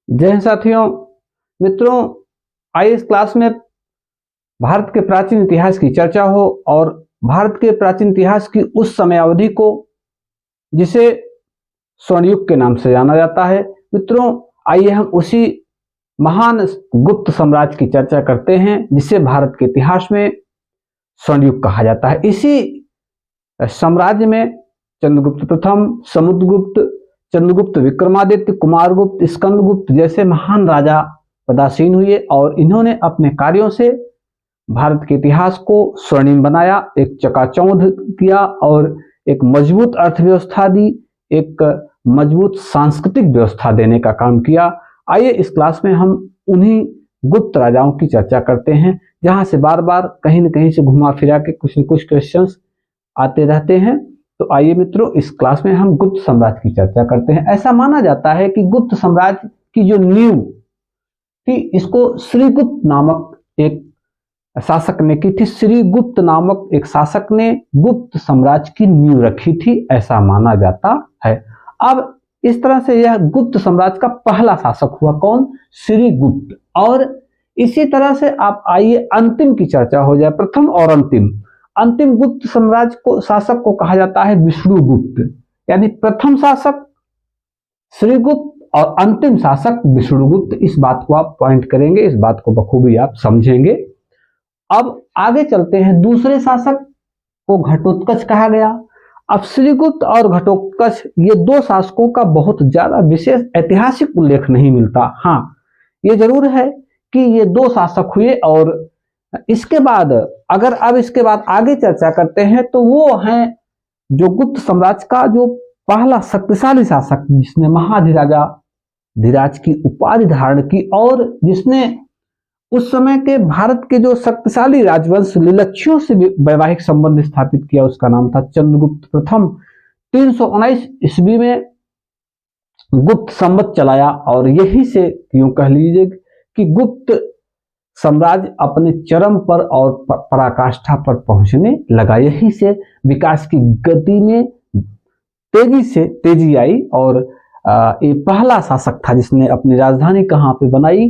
जय हिंद साथियों, मित्रों। आइए इस क्लास में भारत के प्राचीन इतिहास की चर्चा हो और भारत के प्राचीन इतिहास की उस समय अवधि को जिसे स्वर्ण युग के नाम से जाना जाता है। मित्रों, आइए हम उसी महान गुप्त साम्राज्य की चर्चा करते हैं जिसे भारत के इतिहास में स्वर्ण युग कहा जाता है। इसी साम्राज्य में चंद्रगुप्त प्रथम, समुद्रगुप्त, चंद्रगुप्त विक्रमादित्य, कुमारगुप्त, स्कंदगुप्त जैसे महान राजा पदासीन हुए और इन्होंने अपने कार्यों से भारत के इतिहास को स्वर्णिम बनाया, एक चकाचौंध किया और एक मजबूत अर्थव्यवस्था दी, एक मजबूत सांस्कृतिक व्यवस्था देने का काम किया। आइए इस क्लास में हम उन्हीं गुप्त राजाओं की चर्चा करते हैं जहां से बार बार कहीं न कहीं से घुमा फिरा के कुछ न कुछ क्वेश्चंस आते रहते हैं। तो आइए मित्रों, इस क्लास में हम गुप्त साम्राज्य की चर्चा करते हैं। ऐसा माना जाता है कि गुप्त साम्राज्य की जो नींव थी इसको श्रीगुप्त नामक एक शासक ने की थी। श्रीगुप्त नामक एक शासक ने गुप्त साम्राज्य की नींव रखी थी, ऐसा माना जाता है। अब इस तरह से यह गुप्त साम्राज्य का पहला शासक हुआ। कौन? श्रीगुप्त। और इसी तरह से आप आइए अंतिम की चर्चा हो जाए, प्रथम और अंतिम। अंतिम गुप्त साम्राज्य को शासक को कहा जाता है विष्णुगुप्त। यानी प्रथम शासक श्रीगुप्त और अंतिम शासक विष्णुगुप्त। इस बात को आप पॉइंट करेंगे, इस बात को बखूबी आप समझेंगे। अब आगे चलते हैं। दूसरे शासक को घटोत्कच कहा गया। अब श्रीगुप्त और घटोत्कच ये दो शासकों का बहुत ज्यादा विशेष ऐतिहासिक उल्लेख नहीं मिलता। हाँ, ये जरूर है कि ये दो शासक हुए और इसके बाद अगर अब इसके बाद आगे चर्चा करते हैं तो वो हैं जो गुप्त साम्राज्य का जो पहला शक्तिशाली शासक जिसने महाधिराजा धीराज की उपाधि धारण की और जिसने उस समय के भारत के जो शक्तिशाली राजवंश लीलक्षियों से वैवाहिक संबंध स्थापित किया, उसका नाम था चंद्रगुप्त प्रथम। 319 ईस्वी में गुप्त संवत चलाया और यही से यूं कह लीजिए कि गुप्त साम्राज्य अपने चरम पर और पराकाष्ठा पर पहुंचने लगा। यही से विकास की गति में तेजी से तेजी आई और ये पहला शासक था जिसने अपनी राजधानी कहाँ पे बनाई।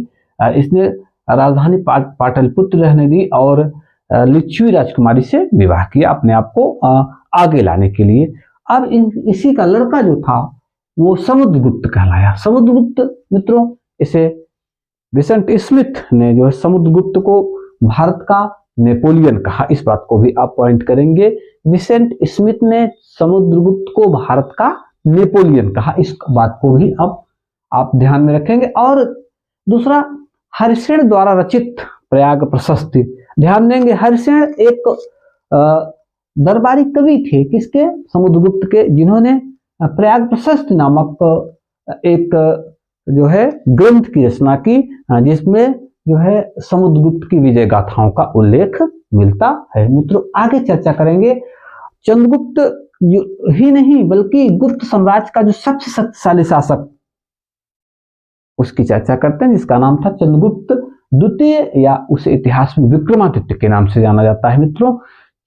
इसने राजधानी पाटलिपुत्र रहने दी और लिच्छवी राजकुमारी से विवाह किया अपने आप को आगे लाने के लिए। अब इसी का लड़का जो था वो समुद्रगुप्त कहलाया। समुद्रगुप्त मित्रों, इसे विसेंट स्मिथ ने जो है समुद्रगुप्त को भारत का नेपोलियन कहा। इस बात को भी आप पॉइंट करेंगे। विसेंट स्मिथ ने समुद्रगुप्त को भारत का नेपोलियन कहा। इस बात को भी अब आप ध्यान में रखेंगे। और दूसरा, हरिसेन द्वारा रचित प्रयाग प्रशस्ति, ध्यान देंगे। हरिसेन एक दरबारी कवि थे, किसके? समुद्रगुप्त के, जिन्होंने प्रयाग प्रशस्ति नामक एक जो है ग्रंथ की रचना की जिसमें जो है समुद्रगुप्त की विजय गाथाओं का उल्लेख मिलता है। मित्रों, आगे चर्चा करेंगे। चंद्रगुप्त ही नहीं बल्कि गुप्त साम्राज्य का जो सबसे शक्तिशाली शासक, उसकी चर्चा करते हैं जिसका नाम था चंद्रगुप्त द्वितीय, या उसे इतिहास में विक्रमादित्य के नाम से जाना जाता है। मित्रों,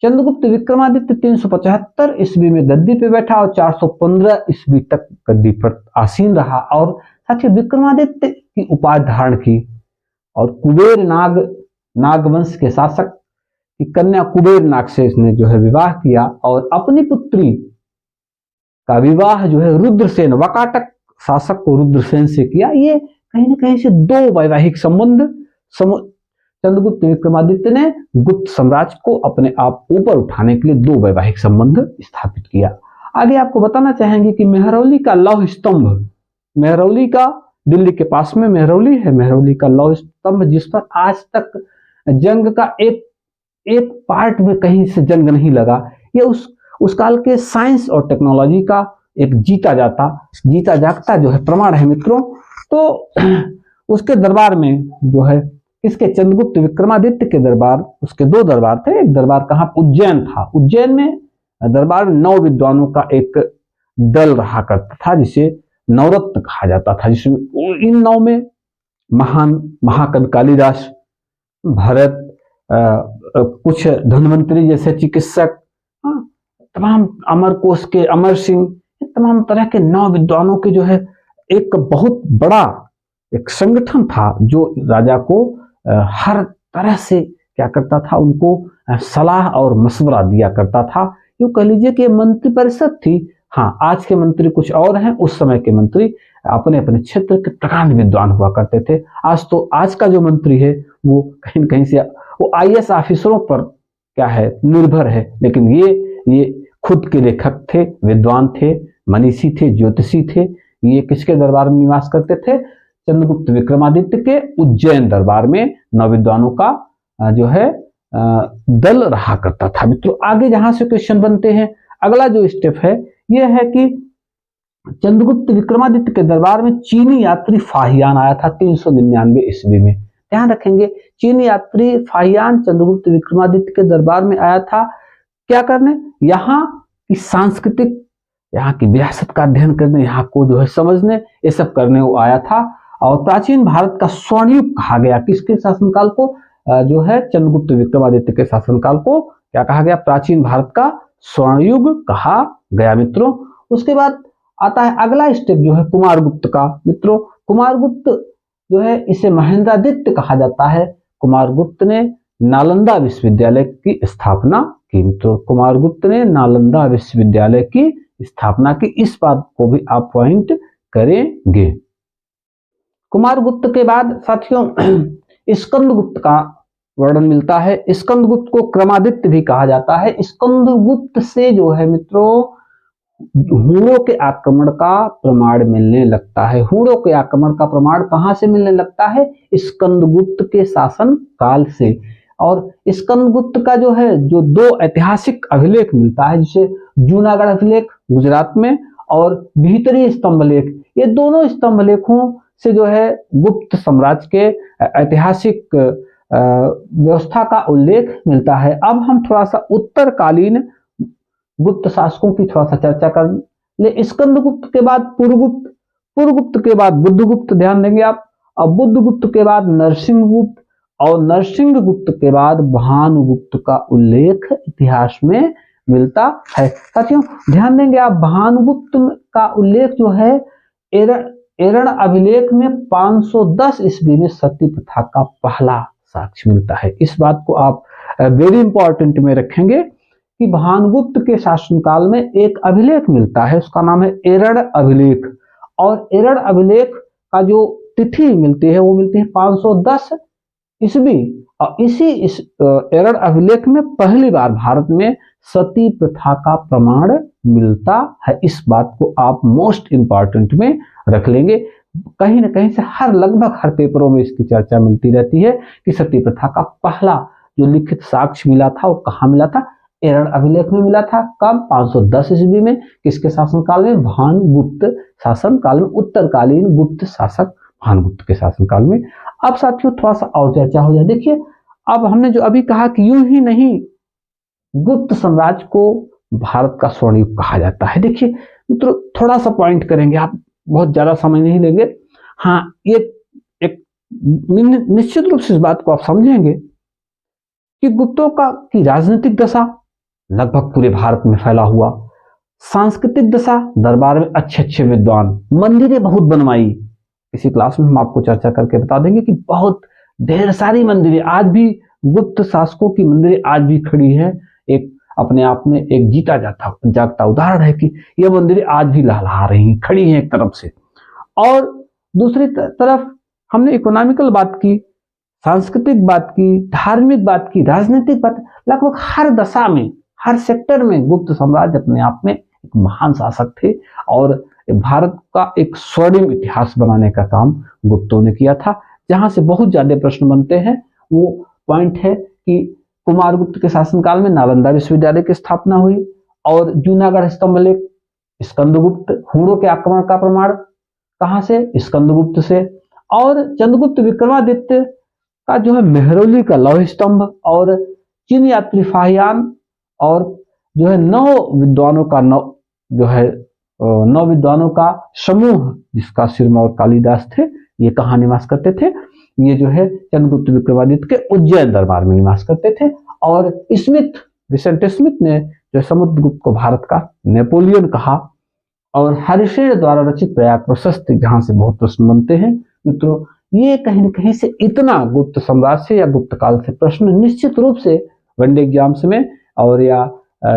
चंद्रगुप्त विक्रमादित्य 375 ईस्वी में गद्दी पे बैठा और 415 ईस्वी तक गद्दी पर आसीन रहा और साथ ही विक्रमादित्य की उपाधि धारण की और कुबेर नागवंश के शासक की कन्या कुबेर नाग से इसने जो है विवाह किया और अपनी पुत्री का विवाह जो है रुद्रसेन, वकाटक शासक को रुद्रसेन से किया। ये कहीं ना कहीं से दो वैवाहिक संबंध चंद्रगुप्त विक्रमादित्य ने गुप्त साम्राज्य को अपने आप ऊपर उठाने के लिए दो वैवाहिक संबंध स्थापित किया। आगे आपको बताना चाहेंगे कि मेहरौली का लौह स्तंभ, मेहरौली का दिल्ली के पास में मेहरौली है, मेहरौली का लौह स्तंभ जिस पर आज तक जंग का एक पार्ट में कहीं से जंग नहीं लगा, ये उस काल के साइंस और टेक्नोलॉजी का एक जीता जागता जो है प्रमाण है। मित्रों, तो उसके दरबार में जो है इसके चंद्रगुप्त विक्रमादित्य के दरबार, उसके दो दरबार थे। एक दरबार कहाँ? उज्जैन था। उज्जैन में दरबार में 9 विद्वानों का एक दल रहा करता था जिसे नवरत्न कहा जाता था, जिसमें इन 9 में महान महाकवि कालिदास, भरत, कुछ धन्वंतरी जैसे चिकित्सक, तमाम अमरकोश के अमर सिंह, तमाम तरह के 9 विद्वानों के जो है एक बहुत बड़ा एक संगठन था जो राजा को हर तरह से क्या करता था, उनको सलाह और मशवरा दिया करता था। यूं कह लीजिए कि मंत्री परिषद थी। हाँ, आज के मंत्री कुछ और हैं, उस समय के मंत्री अपने अपने क्षेत्र के प्रकांड विद्वान हुआ करते थे। आज का जो मंत्री है वो कहीं न कहीं से वो आईएएस ऑफिसरों पर क्या है, निर्भर है, लेकिन ये खुद के लेखक थे, विद्वान थे, मनीषी थे, ज्योतिषी थे। ये किसके दरबार में निवास करते थे? चंद्रगुप्त विक्रमादित्य के उज्जैन दरबार में नवविद्वानों का जो है दल रहा करता था। मित्रों, आगे जहां से क्वेश्चन बनते हैं, अगला जो स्टेप है यह है कि चंद्रगुप्त विक्रमादित्य के दरबार में चीनी यात्री फाहियान आया था 399 ईस्वी में। ध्यान रखेंगे, चीनी यात्री फाहियान चंद्रगुप्त विक्रमादित्य के दरबार में आया था। क्या करने? यहाँ की सांस्कृतिक, यहाँ की विरासत का अध्ययन करने, यहाँ को जो है समझने, ये सब करने वो आया था। और प्राचीन भारत का स्वर्णयुग कहा गया किसके शासनकाल को? जो है चंद्रगुप्त विक्रमादित्य के शासनकाल को क्या कहा गया? प्राचीन भारत का स्वर्णयुग कहा गया। मित्रों, उसके बाद आता है अगला स्टेप जो है कुमारगुप्त का। मित्रों, कुमारगुप्त जो है इसे महेंद्रादित्य कहा जाता है। कुमारगुप्त ने नालंदा विश्वविद्यालय की स्थापना की। मित्रों, कुमारगुप्त ने नालंदा विश्वविद्यालय की स्थापना की। इस बात को भी आप पॉइंट करेंगे। कुमारगुप्त के बाद साथियों स्कंदगुप्त का वर्णन मिलता है। स्कंदगुप्त को क्रमादित्य भी कहा जाता है। स्कंदगुप्त से जो है मित्रों हूणों के आक्रमण का प्रमाण मिलने लगता है। हूणों के आक्रमण का प्रमाण कहां से मिलने लगता है? स्कंदगुप्त के शासन काल से। और स्कंदगुप्त का जो है जो दो ऐतिहासिक अभिलेख मिलता है, जिसे जूनागढ़ अभिलेख गुजरात में और भीतरी स्तंभलेख, ये दोनों स्तंभलेखों से जो है गुप्त साम्राज्य के ऐतिहासिक व्यवस्था का उल्लेख मिलता है। अब हम थोड़ा सा उत्तरकालीन गुप्त शासकों की थोड़ा सा चर्चा कर ले। स्कंदगुप्त के बाद पुरगुप्त, पुरगुप्त के बाद बुद्धगुप्त, ध्यान देंगे आप। अब बुद्धगुप्त के बाद नरसिंहगुप्त और नरसिंहगुप्त के बाद भानुगुप्त का उल्लेख इतिहास में मिलता है। साथियों ध्यान देंगे आप, भानुगुप्त का उल्लेख जो है एरण अभिलेख में 510 ईस्वी में सती प्रथा का पहला साक्ष्य मिलता है। इस बात को आप वेरी इंपॉर्टेंट में रखेंगे कि भानुगुप्त के शासनकाल में एक अभिलेख मिलता है, उसका नाम है एरण अभिलेख। और एरण अभिलेख का जो तिथि मिलती है वो मिलती है 510 ईस्वी। और इसी इस एरण अभिलेख में पहली बार भारत में सती प्रथा का प्रमाण मिलता है। इस बात को आप मोस्ट इंपॉर्टेंट में रख लेंगे। कहीं ना कहीं से लगभग हर पेपरों में इसकी चर्चा मिलती रहती है कि सती प्रथा का पहला जो लिखित साक्ष्य मिला था वो कहाँ मिला था? एरण अभिलेख में मिला था। कब? 510 ईस्वी में। किसके शासनकाल में? भानुगुप्त शासनकाल में, उत्तरकालीन गुप्त शासक भानुगुप्त के शासनकाल में। अब साथियों थोड़ा सा और चर्चा हो जाए। देखिए, अब हमने जो अभी कहा कि यूं ही नहीं गुप्त साम्राज्य को भारत का स्वर्णयुग कहा जाता है। देखिए मित्रों, थोड़ा सा पॉइंट करेंगे, आप बहुत ज्यादा समय नहीं लेंगे। हाँ, ये एक निश्चित रूप से इस बात को आप समझेंगे कि गुप्तों की राजनीतिक दशा लगभग पूरे भारत में फैला हुआ, सांस्कृतिक दशा, दरबार में अच्छे अच्छे विद्वान, मंदिरें बहुत बनवाई। किसी क्लास में हम आपको चर्चा करके बता देंगे कि बहुत ढेर सारी मंदिरें आज भी, गुप्त शासकों की मंदिरें आज भी खड़ी हैं। एक अपने आप में एक जीता जागता उदाहरण है कि ये मंदिरें आज भी लहलहा रही हैं, खड़ी हैं एक तरफ से। और दूसरी तरफ हमने इकोनॉमिकल बात की, सांस्कृतिक बात की, धार्मिक बात की, राजनीतिक बात, लगभग हर दशा में, हर सेक्टर में गुप्त साम्राज्य अपने आप में एक महान शासक थे। और भारत का एक स्वर्णिम इतिहास बनाने का काम गुप्तों ने किया था। जहां से बहुत ज्यादा प्रश्न बनते हैं वो पॉइंट है कि कुमारगुप्त के शासनकाल में नालंदा विश्वविद्यालय की स्थापना हुई, और जूनागढ़ स्तंभलेख स्कंदगुप्त, हूणों के आक्रमण का प्रमाण कहां से? स्कंदगुप्त से। और चंद्रगुप्त विक्रमादित्य का जो है मेहरौली का लौह स्तंभ, और चीन यात्री फाहियान, और जो है 9 विद्वानों का समूह जिसका सिरमौर कालिदास थे, ये कहाँ निवास करते थे? ये जो है चंद्रगुप्त विक्रमादित्य के उज्जैन दरबार में निवास करते थे। और विसेंट स्मिथ ने जो समुद्रगुप्त को भारत का नेपोलियन कहा। और हरिशेर द्वारा रचित प्रयाग प्रशस्ति, जहां से बहुत प्रश्न बनते हैं, मित्रों ये कहीं न कहीं से इतना गुप्त साम्राज्य या गुप्त काल से प्रश्न निश्चित रूप से वनडे एग्जाम्स में और या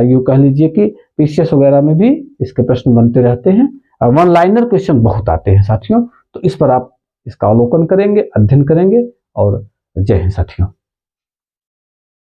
यूं कह लीजिए कि पीसीएस वगैरह में भी इसके प्रश्न बनते रहते हैं। वन लाइनर क्वेश्चन बहुत आते हैं साथियों, तो इस पर आप इसका अवलोकन करेंगे, अध्ययन करेंगे और जय हिंद साथियों।